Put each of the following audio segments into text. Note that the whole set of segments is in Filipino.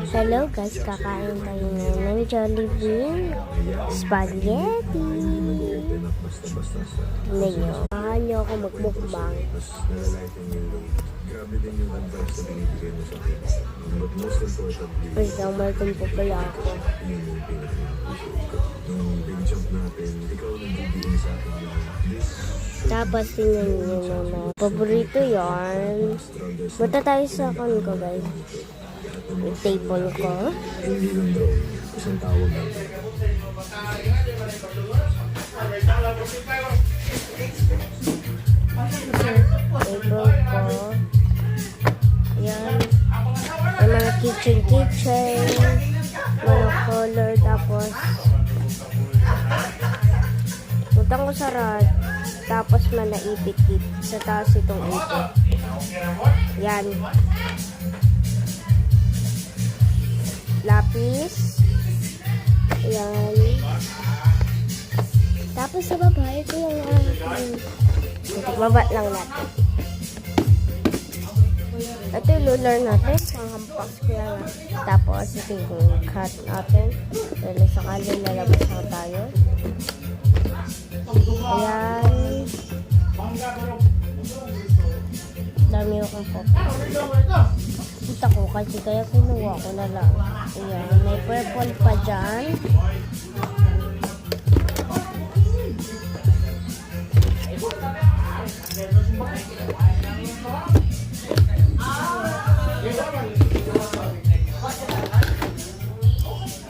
Hello guys, kakain tayo ngayon ng Jollibee Spaghetti. Tingnan nyo. Mahal nyo ako magmukbang. Welcome po pala ako. Tapos tingnan nyo na. Paborito yan. Punta tayo sa ko guys. Yung table ko. Isang tawag natin. Table ko. Yan. May mga kitchen. Mga color. Tapos utang ko sa rod. Tapos manaipit-ipit. Sa taas itong ipit. Yan. Lapis. Ayan. Tapos sa baba, ito yung baba lang natin. Ito yung ruler natin. Ang hampas ko yan. Tapos ito yung cut natin. Dahil sakali lalabas na tayo. Ayan. Dami akong kita ko kasi kaya kinuha ko na lang. Ayan, may purple pa dyan.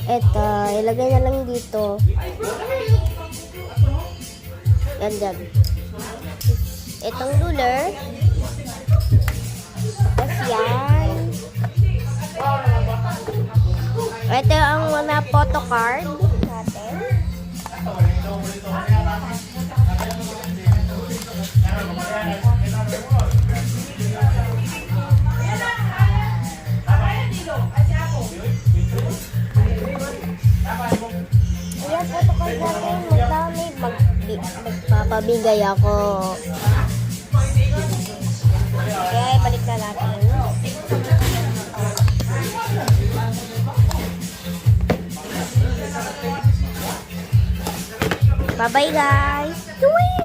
Eto, ilagay na lang dito. Yan dyan. Itong ruler. Tapos yan. Ito ang mga photo card natin. Ayan, photo card natin. Magdami. Magpapabigay ako. Okay, balik na natin. Bye-bye guys!